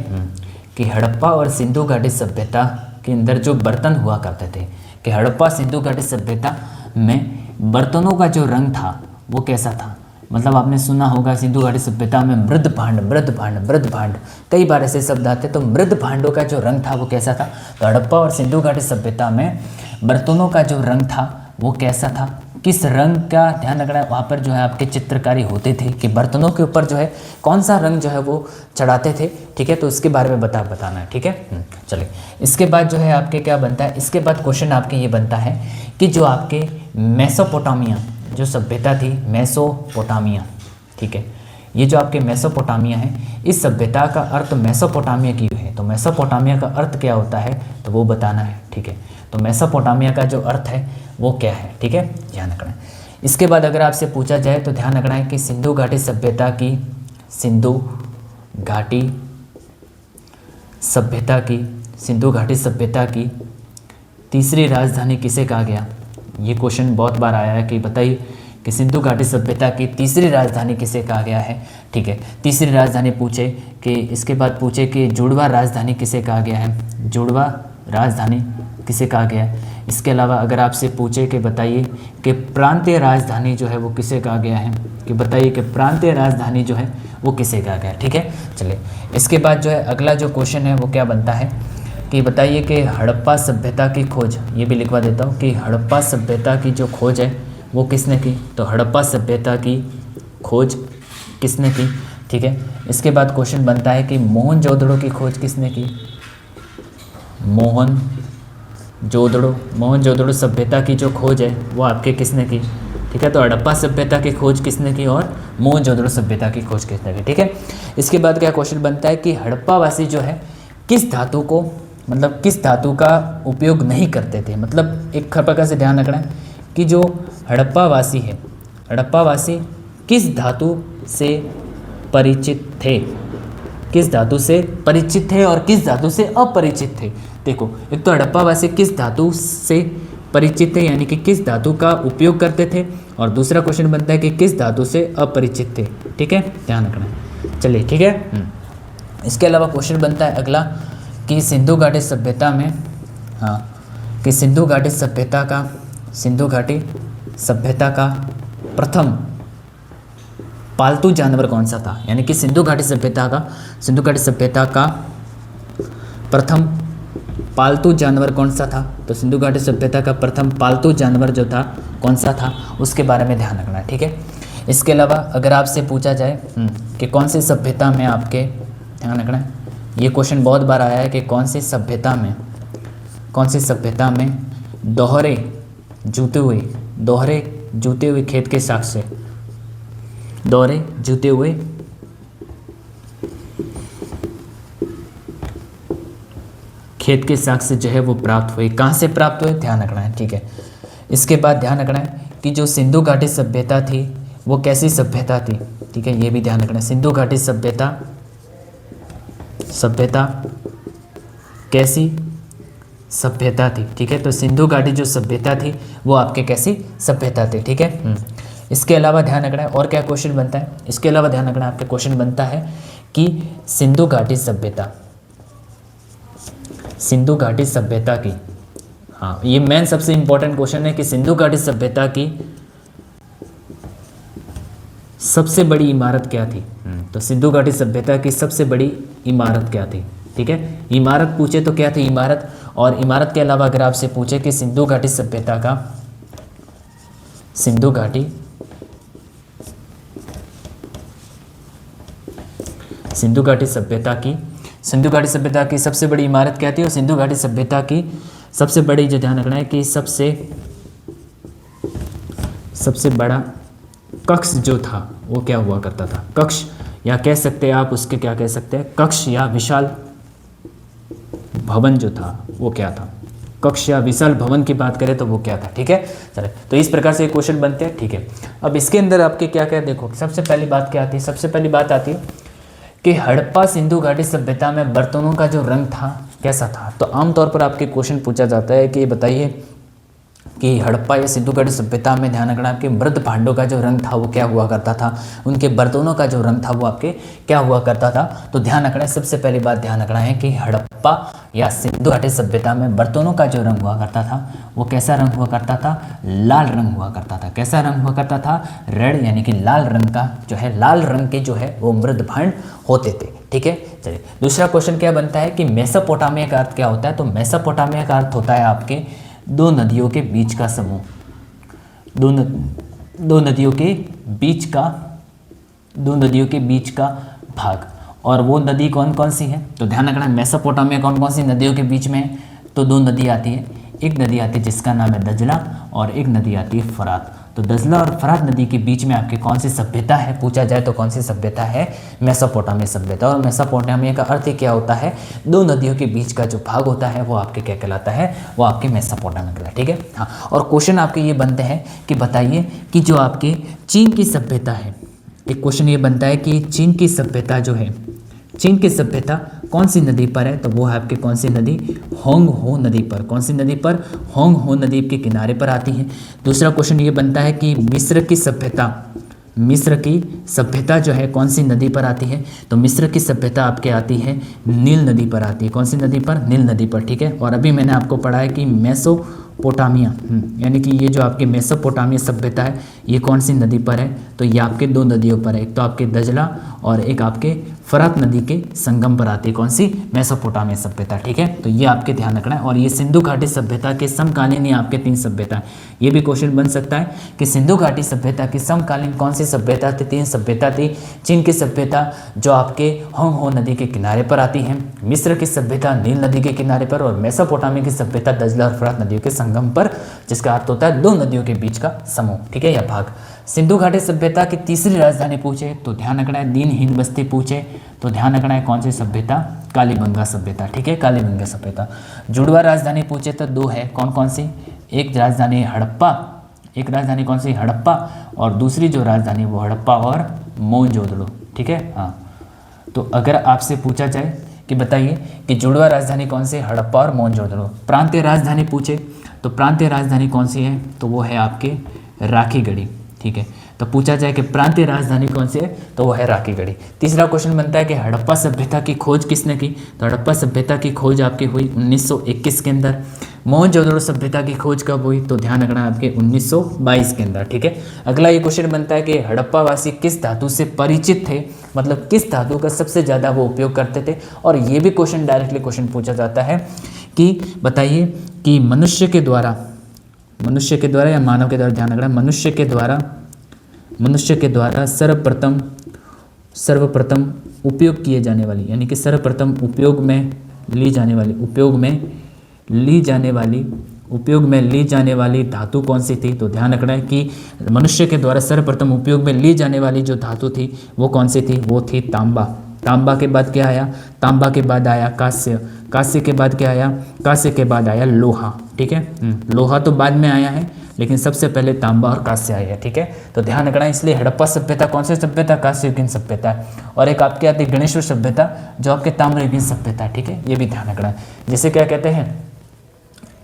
कि हड़प्पा और सिंधु घाटी सभ्यता के अंदर जो बर्तन हुआ करते थे, कि हड़प्पा सिंधु घाटी सभ्यता में बर्तनों का जो रंग था वो कैसा था। मतलब आपने सुना होगा सिंधु घाटी सभ्यता में मृद भांड, मृद भांड, मृद भांड, कई बार ऐसे शब्द आते, तो मृद भांडों का जो रंग था वो कैसा था। तो हड़प्पा और सिंधु घाटी सभ्यता में बर्तनों का जो रंग था वो कैसा था, किस रंग का ध्यान रखना है। वहाँ पर जो है आपके चित्रकारी होते थे कि बर्तनों के ऊपर जो है कौन सा रंग जो है वो चढ़ाते थे, ठीक है। तो इसके बारे में बताना है, ठीक है। चलिए इसके बाद जो है आपके क्या बनता है, इसके बाद क्वेश्चन आपके ये बनता है कि जो आपके मेसोपोटामिया जो सभ्यता थी, मेसोपोटामिया, ठीक है, ये जो आपके मेसोपोटामिया है, इस सभ्यता का अर्थ मेसोपोटामिया की है, तो मेसोपोटामिया का अर्थ क्या होता है तो वो बताना है, ठीक है। तो मेसोपोटामिया का जो अर्थ है वो क्या है, ठीक है, ध्यान रखना है। इसके बाद अगर आपसे पूछा जाए तो ध्यान रखना है कि सिंधु घाटी सभ्यता की, सिंधु घाटी सभ्यता की, सिंधु घाटी सभ्यता की तीसरी राजधानी किसे कहा गया। ये क्वेश्चन बहुत बार आया है कि बताइए कि सिंधु घाटी सभ्यता की तीसरी राजधानी किसे कहा गया है, ठीक है। तीसरी राजधानी पूछे कि, इसके बाद पूछे कि जुड़वा राजधानी किसे कहा गया है, जुड़वा राजधानी किसे कहा गया है। इसके अलावा अगर आपसे पूछे कि बताइए कि प्रांतीय राजधानी जो है वो किसे कहा गया है, कि बताइए कि प्रांतीय राजधानी जो है वो किसे कहा गया है, ठीक है। चलिए इसके बाद जो है अगला जो क्वेश्चन है वो क्या बनता है कि बताइए कि हड़प्पा सभ्यता की खोज, ये भी लिखवा देता हूँ कि हड़प्पा सभ्यता की जो खोज है वो किसने की। तो हड़प्पा सभ्यता की खोज किसने की, ठीक है। इसके बाद क्वेश्चन बनता है कि मोहनजोदड़ो की खोज किसने की, मोहनजोदड़ो सभ्यता की जो खोज है वो आपके किसने की, ठीक है। तो हड़प्पा सभ्यता की खोज किसने की और मोहनजोदड़ो सभ्यता की खोज किसने की, ठीक है। इसके बाद क्या क्वेश्चन बनता है कि हड़प्पा वासी जो है किस धातु को, मतलब किस धातु का उपयोग नहीं करते थे। मतलब एक प्रकार से ध्यान रखना है कि जो हड़प्पा वासी है, हड़प्पा वासी किस धातु से परिचित थे, किस धातु से परिचित थे और किस धातु से अपरिचित थे। देखो एक तो हड़प्पा वासी किस धातु से परिचित थे, यानी कि किस धातु का उपयोग करते थे, और दूसरा क्वेश्चन बनता है कि किस धातु से अपरिचित थे, ठीक है, ध्यान रखना है। चलिए ठीक है। इसके अलावा क्वेश्चन बनता है अगला कि सिंधु घाटी सभ्यता में, हाँ, कि सिंधु घाटी सभ्यता का प्रथम पालतू जानवर कौन सा था। यानी कि सिंधु घाटी सभ्यता का प्रथम पालतू जानवर कौन सा था। तो सिंधु घाटी सभ्यता का प्रथम पालतू जानवर जो था कौन सा था, उसके बारे में ध्यान रखना है, ठीक है। इसके अलावा अगर आपसे पूछा जाए कि कौन सी सभ्यता में आपके, ध्यान रखना है, ये क्वेश्चन बहुत बार आया है कि कौन सी सभ्यता में दोहरे जूते हुए खेत के साक्ष्य से, दोहरे जूते हुए खेत के साक्ष्य जो है वो प्राप्त हुए, कहाँ से प्राप्त हुए, ध्यान रखना है, ठीक है। इसके बाद ध्यान रखना है कि जो सिंधु घाटी सभ्यता थी वो कैसी सभ्यता थी, ठीक है, ये भी ध्यान रखना है। सिंधु घाटी सभ्यता कैसी सभ्यता थी, ठीक है। तो सिंधु घाटी जो सभ्यता थी वो आपके कैसी सभ्यता थी, ठीक है। इसके अलावा ध्यान रखना है और क्या क्वेश्चन बनता है, इसके अलावा ध्यान रखना है आपका क्वेश्चन बनता है कि सिंधु घाटी सभ्यता की, हाँ, ये मेन सबसे इंपॉर्टेंट क्वेश्चन है कि सिंधु घाटी सभ्यता की सबसे बड़ी इमारत क्या थी। तो सिंधु घाटी सभ्यता की सबसे बड़ी इमारत क्या थी, ठीक है। इमारत पूछे तो क्या थी इमारत, और इमारत के अलावा अगर आपसे पूछे कि सिंधु घाटी सभ्यता का सिंधु घाटी सभ्यता की सबसे बड़ी इमारत क्या थी, और सिंधु घाटी सभ्यता की सबसे बड़ी, जो ध्यान रखना है कि सबसे बड़ा कक्ष जो था वो क्या हुआ करता था। कक्ष, या कह सकते हैं आप उसके क्या कह सकते हैं, कक्ष या विशाल भवन जो था वो क्या था। कक्ष या विशाल भवन की बात करें तो वो क्या था, ठीक है। चलिए, तो इस प्रकार से क्वेश्चन बनते हैं, ठीक है। अब इसके अंदर आपके क्या क्या देखो, सबसे पहली बात क्या आती है, सबसे पहली बात आती है कि हड़प्पा सिंधु घाटी सभ्यता में बर्तनों का जो रंग था कैसा था। तो आमतौर पर आपके क्वेश्चन पूछा जाता है कि बताइए कि हड़प्पा या सिंधु घाटी सभ्यता में ध्यान रखना आपके मृत भांडों का जो रंग था वो क्या हुआ करता था, उनके बर्तनों का जो रंग था वो आपके क्या हुआ करता था। तो ध्यान रखना है, सबसे पहली बात ध्यान रखना है कि हड़प्पा या सिंधु घाटी सभ्यता में बर्तनों का जो रंग हुआ करता था वो कैसा रंग हुआ करता था, लाल रंग हुआ करता था। कैसा रंग हुआ करता था, रेड, यानी कि लाल रंग का जो है, लाल रंग के जो है वो मृत भांड होते थे, ठीक है। चलिए, दूसरा क्वेश्चन क्या बनता है कि मेसोपोटामिया का अर्थ क्या होता है। तो मेसोपोटामिया का अर्थ होता है आपके दो नदियों के बीच का समूह, दो नदियों के बीच का भाग। और वो नदी कौन कौन सी है, तो ध्यान रखना मेसोपोटामिया कौन कौन सी नदियों के बीच में है। तो दो नदी आती है, एक नदी आती है जिसका नाम है दजला, और एक नदी आती है फरात। तो दजला और फरात नदी के बीच में आपके कौन सी सभ्यता है, पूछा जाए तो कौन सी सभ्यता है, मेसोपोटामिया सभ्यता। और मेसोपोटामिया का अर्थ क्या होता है, दो नदियों के बीच का जो भाग होता है वो आपके क्या कहलाता है, वो आपके मेसोपोटामिया कहलाता है, ठीक है। हाँ, और क्वेश्चन आपके ये बनते हैं कि बताइए कि जो आपके चीन की सभ्यता है, एक क्वेश्चन ये बनता है कि चीन की सभ्यता जो है, चीन की सभ्यता कौन सी नदी पर है। तो वो है आपके कौन सी नदी, होंग हो नदी पर। कौन सी नदी पर, होंग हो नदी के किनारे पर आती है। दूसरा क्वेश्चन ये बनता है कि मिस्र की सभ्यता जो है कौन सी नदी पर आती है। तो मिस्र की सभ्यता आपके आती है नील नदी पर आती है। कौन सी नदी पर, नील नदी पर, ठीक है। और अभी मैंने आपको पढ़ा है कि मेसोपोटामिया, यानी कि ये जो आपके मेसोपोटामिया सभ्यता है ये कौन सी नदी पर है। तो ये आपके दो नदियों पर है, एक तो आपके दजला और एक आपके फरात नदी के संगम पर आती है कौन सी, मेसोपोटामिया सभ्यता, ठीक है। तो ये आपके ध्यान रखना है। और ये सिंधु घाटी सभ्यता के समकालीन ये आपके तीन सभ्यता है। ये भी क्वेश्चन बन सकता है कि सिंधु घाटी सभ्यता की समकालीन कौन सी सभ्यता थी, तीन सभ्यता थी। चीन की सभ्यता जो आपके होंग हो नदी के किनारे पर आती है, मिस्र की सभ्यता नील नदी के किनारे पर, और मेसोपोटामिया की सभ्यता दजला और फरात नदियों के संगम पर, जिसका अर्थ होता है दो नदियों के बीच का समूह, ठीक है, या भाग। सिंधु घाटी सभ्यता की तीसरी राजधानी पूछे तो ध्यान रखना है, दीन हिंद बस्ती पूछे तो ध्यान रखना है कौन सी सभ्यता, कालीबंगा सभ्यता, ठीक है, कालीबंगा सभ्यता। जुड़वा राजधानी पूछे तो दो है, कौन कौन सी, एक राजधानी हड़प्पा, एक राजधानी कौन सी, हड़प्पा, और दूसरी जो राजधानी वो हड़प्पा और मोहनजोदड़ो, ठीक है। हाँ, तो अगर आपसे पूछा जाए कि बताइए कि जुड़वा राजधानी कौन सी, हड़प्पा और मोहनजोदड़ो। प्रांतीय राजधानी पूछे तो प्रांतीय राजधानी कौन सी है, तो वो है आपके राखीगढ़ी, ठीक है। तो पूछा जाए कि प्रांतीय राजधानी कौन सी है, तो वो है राखीगढ़ी। तीसरा क्वेश्चन बनता है कि हड़प्पा सभ्यता की खोज किसने की। तो हड़प्पा सभ्यता की खोज आपकी हुई 1921 के अंदर। मोहनजोदड़ो सभ्यता की खोज कब हुई, तो ध्यान रखना आपके 1922 के अंदर, ठीक है। अगला ये क्वेश्चन बनता है कि हड़प्पा वासी किस धातु से परिचित थे, मतलब किस धातु का सबसे ज़्यादा वो उपयोग करते थे। और ये भी क्वेश्चन डायरेक्टली क्वेश्चन पूछा जाता है कि बताइए कि मनुष्य के द्वारा या मानव के द्वारा, ध्यान रखना, मनुष्य के द्वारा सर्वप्रथम उपयोग किए जाने वाली, यानी कि सर्वप्रथम उपयोग में ली जाने वाली धातु कौन सी थी। तो ध्यान रखना है कि मनुष्य के द्वारा सर्वप्रथम उपयोग में ली जाने वाली जो धातु थी वो कौन सी थी, वो थी तांबा। तांबा के बाद क्या आया, तांबा के बाद आया कांस्य, कांस्य के बाद क्या आया, कांस्य के बाद आया लोहा, ठीक है। लोहा तो बाद में आया है, लेकिन सबसे पहले तांबा और कांस्य आया है, ठीक है। तो ध्यान रखना, इसलिए हड़प्पा सभ्यता कौन सी सभ्यता, कांस्ययुगीन सभ्यता है। और एक आपके आती है गणेश्वर सभ्यता जो आपके ताम्रयुगीन सभ्यता है, ठीक है, ये भी ध्यान रखना है। जिसे क्या कहते हैं,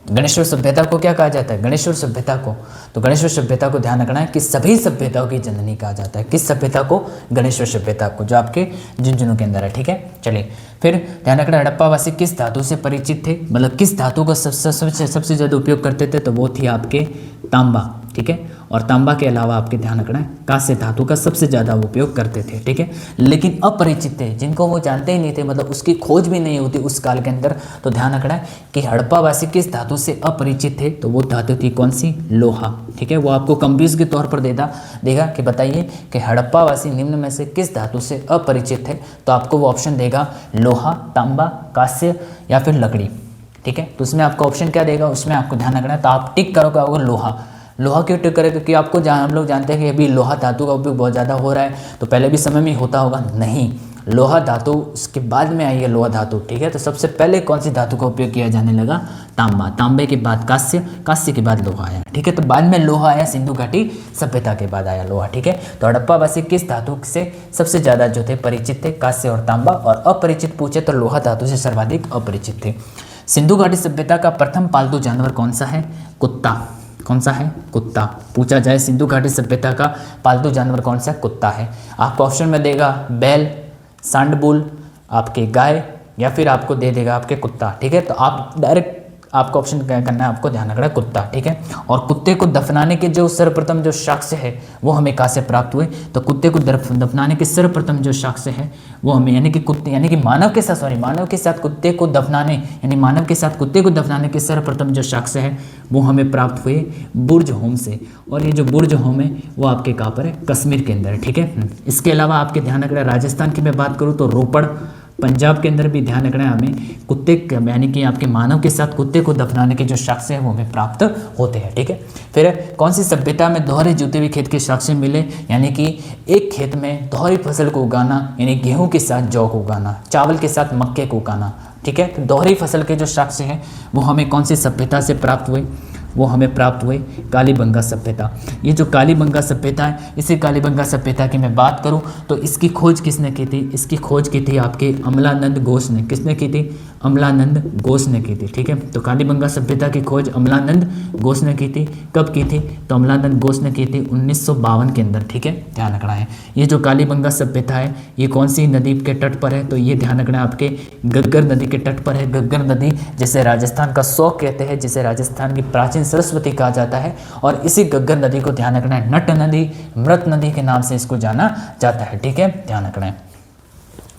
गणेश्वर सभ्यता को क्या कहा जाता है? गणेश्वर सभ्यता को, तो गणेश्वर सभ्यता को ध्यान रखना है कि सभी सभ्यताओं की जननी कहा जाता है। किस सभ्यता को? गणेश्वर सभ्यता को, जो आपके झुंझुनू के अंदर है। ठीक है, चलिए फिर ध्यान रखना, हड़प्पावासी किस धातु से परिचित थे, मतलब किस धातु का सबसे ज़्यादा उपयोग करते थे, तो वो थी आपके तांबा। ठीक है, और तांबा के अलावा आपके ध्यान रखना है कांस्य धातु का सबसे ज़्यादा उपयोग करते थे। ठीक है, लेकिन अपरिचित थे, जिनको वो जानते ही नहीं थे, मतलब उसकी खोज भी नहीं होती उस काल के अंदर, तो ध्यान रखना है कि हड़प्पावासी किस धातु से अपरिचित थे, तो वो धातु थी कौन सी? लोहा। ठीक है, वो आपको कंप्यूज के तौर पर देगा कि बताइए कि हड़प्पावासी निम्न में से किस धातु से अपरिचित थे, तो आपको वो ऑप्शन देगा लोहा, तांबा, कांस्य या फिर लकड़ी। ठीक है, तो उसमें आपका ऑप्शन क्या देगा, उसमें आपको ध्यान रखना है, तो आप टिक करोगे होगा लोहा। लोहा क्यों टिक करें? क्योंकि आपको हम लोग जानते हैं कि अभी लोहा धातु का उपयोग बहुत ज़्यादा हो रहा है, तो पहले भी समय में होता होगा, नहीं, लोहा धातु उसके बाद में आई है लोहा धातु। ठीक है, तो सबसे पहले कौन सी धातु का उपयोग किया जाने लगा? तांबा। तांबे के बाद कांस्य, कांस्य के बाद लोहा आया। ठीक है, तो बाद में लोहा आया, सिंधु घाटी सभ्यता के बाद आया लोहा। ठीक है, तो हड़प्पावासी किस धातु से सबसे ज़्यादा जो थे परिचित थे? कांस्य और तांबा। और अपरिचित पूछे तो लोहा धातु से सर्वाधिक अपरिचित थे। सिंधु घाटी सभ्यता का प्रथम पालतू जानवर कौन सा है? कुत्ता। कौन सा है? कुत्ता। पूछा जाए सिंधु घाटी सभ्यता का पालतू जानवर कौन सा? कुत्ता है। आपको ऑप्शन में देगा बैल, सांडबुल, आपके गाय, या फिर आपको दे देगा आपके कुत्ता। ठीक है, तो आप डायरेक्ट आपको ऑप्शन क्या करना है, आपको ध्यान रखना है कुत्ता। ठीक है, और कुत्ते को दफनाने के जो सर्वप्रथम जो साक्ष्य है वो हमें कहाँ से प्राप्त हुए? तो कुत्ते को दफनाने के सर्वप्रथम जो साक्ष्य है वो हमें यानी कि मानव के साथ कुत्ते को दफनाने, यानी मानव के साथ कुत्ते को दफनाने के सर्वप्रथम जो साक्ष्य है वो हमें प्राप्त हुए बुर्ज होम से। और ये जो बुर्ज होम है वो आपके कहाँ पर है? कश्मीर के अंदर है। ठीक है, इसके अलावा आपके ध्यान रखना, राजस्थान की मैं बात करूँ तो रोपड़, पंजाब के अंदर भी ध्यान रखना है हमें कुत्ते यानी कि आपके मानव के साथ कुत्ते को दफनाने के जो साक्ष्य है वो हमें प्राप्त होते हैं। ठीक है, फिर कौन सी सभ्यता में दोहरे जुते हुए खेत के साक्ष्य मिले, यानी कि एक खेत में दोहरी फसल को उगाना, यानी गेहूं के साथ जौ को उगाना, चावल के साथ मक्के को उगाना। ठीक है, तो दोहरी फसल के जो साक्ष्य हैं वो हमें कौन सी सभ्यता से प्राप्त हुए? वो हमें प्राप्त हुए कालीबंगा सभ्यता। ये जो कालीबंगा सभ्यता है, इसी कालीबंगा सभ्यता की मैं बात करूं तो इसकी खोज किसने की थी? इसकी खोज की थी आपके अमलानंद घोष ने। किसने की थी? अमलानंद घोष ने की थी। ठीक है, तो कालीबंगा सभ्यता की खोज अमलानंद घोष ने की थी। कब की थी? तो अमलानंद घोष ने की थी 1952 के अंदर। ठीक है, ध्यान रखना है। ये जो कालीबंगा सभ्यता है ये कौन सी नदी के तट पर है? तो ये ध्यान रखना है आपके घग्गर नदी के तट पर है। घग्गर नदी जिसे राजस्थान का शौक कहते हैं, जिसे राजस्थान की प्राचीन सरस्वती कहा जाता है, और इसी घग्गर नदी को ध्यान रखना है नट नदी, मृत नदी के नाम से इसको जाना जाता है। ठीक है, ध्यान रखना है।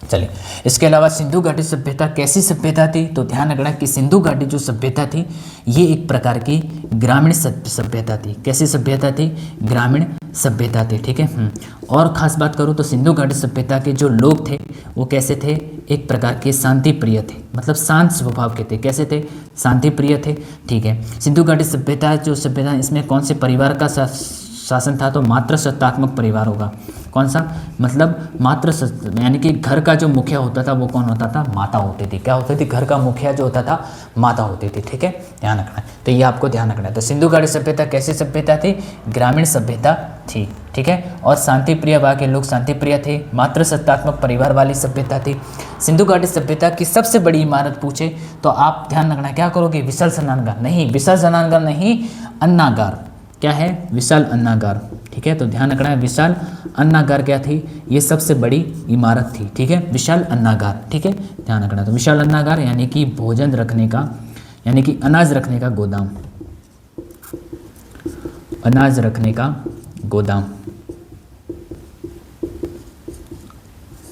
चलिए, इसके अलावा सिंधु घाटी सभ्यता कैसी सभ्यता थी? तो ध्यान रखना कि सिंधु घाटी जो सभ्यता थी ये एक प्रकार की ग्रामीण सभ्यता थी। कैसी सभ्यता थी? ग्रामीण सभ्यता थी। ठीक है, और खास बात करूँ तो सिंधु घाटी सभ्यता के जो लोग थे वो कैसे थे? एक प्रकार के शांति प्रिय थे, मतलब शांत स्वभाव के थे। कैसे थे? शांति प्रिय थे। ठीक है, सिंधु घाटी सभ्यता जो सभ्यता इसमें कौन से परिवार का शासन था? तो मात्र सत्तात्मक परिवार होगा। कौन सा? मतलब मात्र यानी कि घर का जो मुखिया होता था वो कौन होता था? माता होती थी। क्या होती थी? घर का मुखिया जो होता था माता होती थी। ठीक है, ध्यान रखना है। तो ये आपको ध्यान रखना है। तो सिंधु घाटी सभ्यता कैसी सभ्यता थी? ग्रामीण सभ्यता थी। ठीक है, और शांति प्रिय, वहाँ के लोग शांति प्रिय थे। मात्र सत्तात्मक परिवार वाली सभ्यता थी। सिंधु घाटी सभ्यता की सबसे बड़ी इमारत पूछे तो आप ध्यान रखना क्या करोगे? विशाल स्नानगार नहीं, विशाल स्नानगार नहीं, अन्नागार। क्या है? विशाल अन्नागार। ठीक है, तो ध्यान रखना है विशाल अन्नागार क्या थी? ये सबसे बड़ी इमारत थी। ठीक है, विशाल अन्नागार। ठीक है, ध्यान रखना। तो विशाल अन्नागार यानी कि भोजन रखने का, यानी कि अनाज रखने का गोदाम, अनाज रखने का गोदाम,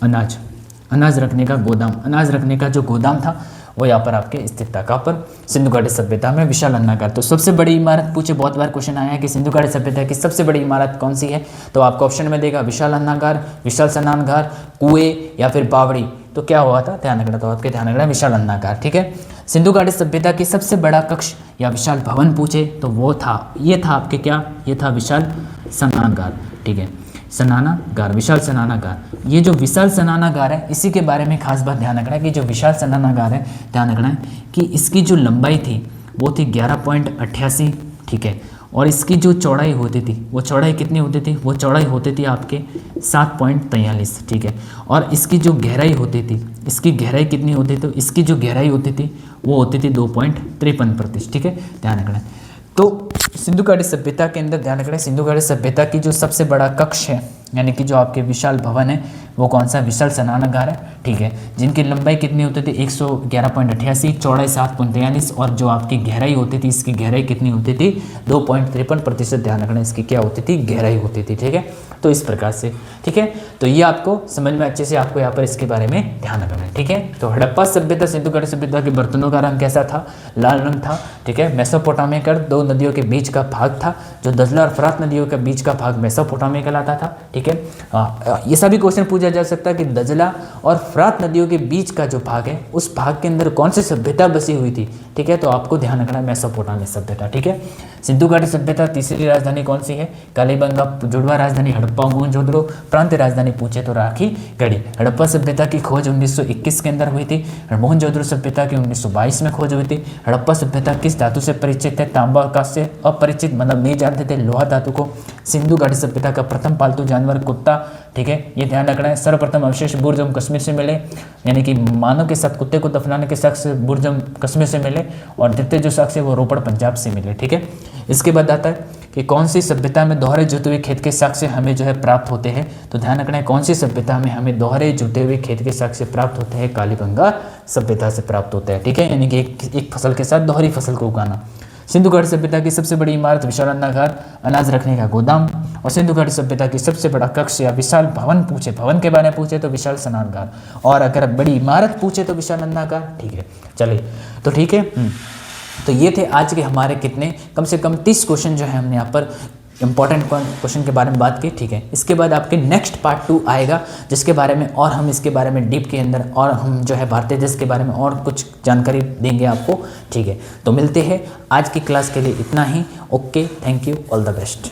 अनाज रखने का गोदाम, अनाज रखने का जो गोदाम था वो यहाँ पर आपके स्थित था। कहाँ पर? सिंधु घाटी सभ्यता में विशाल अन्नागार। तो सबसे बड़ी इमारत पूछे, बहुत बार क्वेश्चन आया है कि सिंधु घाटी सभ्यता की सबसे बड़ी इमारत कौन सी है? तो आपको ऑप्शन में देगा विशाल अन्नागार, विशाल स्नानघर, कुएं या फिर बावड़ी। तो क्या हुआ था? ध्यान रखना। तो आपके ध्यान रखना विशाल अन्नागार। ठीक है, सिंधु घाटी सभ्यता की सबसे बड़ा कक्ष या विशाल भवन पूछे तो वो था, ये था आपके क्या? ये था विशाल स्नानघर। ठीक है, स्नानागार, विशाल स्नानागार। ये जो विशाल स्नानागार है इसी के बारे में खास बात ध्यान रखना है कि जो विशाल स्नानागार है, ध्यान रखना है कि इसकी जो लंबाई थी वो थी 11.88। ठीक है, और इसकी जो चौड़ाई होती थी वो चौड़ाई कितनी होती थी, वो चौड़ाई होती थी आपके 7.43, ठीक है। और इसकी जो गहराई होती थी, इसकी गहराई कितनी होती थी, तो इसकी जो गहराई होती थी वो होती थी 2.53, ठीक है, ध्यान रखना। तो सिंधु घाटी सभ्यता के अंदर ध्यान रखना, सिंधु घाटी सभ्यता की जो सबसे बड़ा कक्ष है यानी कि जो आपके विशाल भवन है वो कौन सा, विशाल स्नानागार है, ठीक है, जिनकी लंबाई कितनी होती थी 111.88, चौड़ाई 7.43 और जो आपकी गहराई होती थी, इसकी गहराई कितनी होती थी 2.53%, ध्यान रखना इसकी क्या होती थी, गहराई होती थी, ठीक है। तो इस प्रकार से, ठीक है, तो ये आपको समझ में अच्छे से आपको यहाँ पर इसके बारे में ध्यान रखना है, ठीक है। तो हड़प्पा सभ्यता, सिंधु घाटी सभ्यता के बर्तनों का रंग कैसा था, लाल रंग था, ठीक है। मेसोपोटामिया का 2 नदियों के बीच का भाग था, जो दजला और फरात नदियों के बीच का भाग मेसोपोटामिया कहलाता था, ठीक है। ये सभी क्वेश्चन पूछा जा सकता है कि दजला और फरात नदियों के बीच का जो भाग है उस भाग के अंदर कौन सी सभ्यता बसी हुई थी, ठीक है, तो आपको ध्यान रखना है मेसोपोटामिया सभ्यता, ठीक है। सिंधु घाटी सभ्यता तीसरी राजधानी कौन सी है, कालीबंगा, जुड़वा राजधानी हड़प्पा मोहनजोदड़ो, प्रांत राजधानी पूछे तो राखी गढ़ी। हड़प्पा सभ्यता की खोज 1921 के अंदर हुई थी, मोहनजोदड़ो सभ्यता की 1922 में खोज हुई थी। हड़प्पा सभ्यता किस धातु से परिचित है, तांबा का से अपरिचित, मतलब नहीं जानते थे लोहा धातु को। सिंधु घाटी सभ्यता का प्रथम पालतू जानवर कुत्ता, ठीक है, ये ध्यान रखना है। सर्वप्रथम अवशेष बुर्ज जम्मू कश्मीर से मिले, यानी कि मानव के साथ कुत्ते को दफनाने के साक्ष्य बुर्ज जम्मू कश्मीर से मिले, और द्वितीय जो साक्ष्य वो रोपड़ पंजाब से मिले, ठीक है। इसके बाद आता है कि कौन सी सभ्यता में दोहरे जुते हुए खेत के साक्ष्य हमें जो है प्राप्त होते हैं, तो ध्यान रखना है कौन सी सभ्यता में हमें दोहरे जुते हुए खेत के साक्ष्य प्राप्त होते हैं, कालीबंगा सभ्यता से प्राप्त होता है, ठीक है, यानी कि एक फसल के साथ दोहरी फसल को उगाना। सिंधु घाटी सभ्यता की सबसे बड़ी इमारत विशाल अन्नागार, अनाज रखने का गोदाम। और सिंधु घाटी सभ्यता की सबसे बड़ा कक्ष या विशाल भवन पूछे, भवन के बारे में पूछे तो विशाल स्नानागार, और अगर बड़ी इमारत पूछे तो विशाल अन्नागार, ठीक है। चलिए तो ठीक है, तो ये थे आज के हमारे कितने, कम से कम 30 क्वेश्चन जो है हमने यहाँ पर इंपॉर्टेंट क्वेश्चन के बारे में बात की, ठीक है। इसके बाद आपके नेक्स्ट पार्ट 2 आएगा जिसके बारे में और हम इसके बारे में डीप के अंदर और हम जो है भारतीय देश के बारे में और कुछ जानकारी देंगे आपको, ठीक है। तो मिलते हैं, आज की क्लास के लिए इतना ही। Okay, thank you, all the best.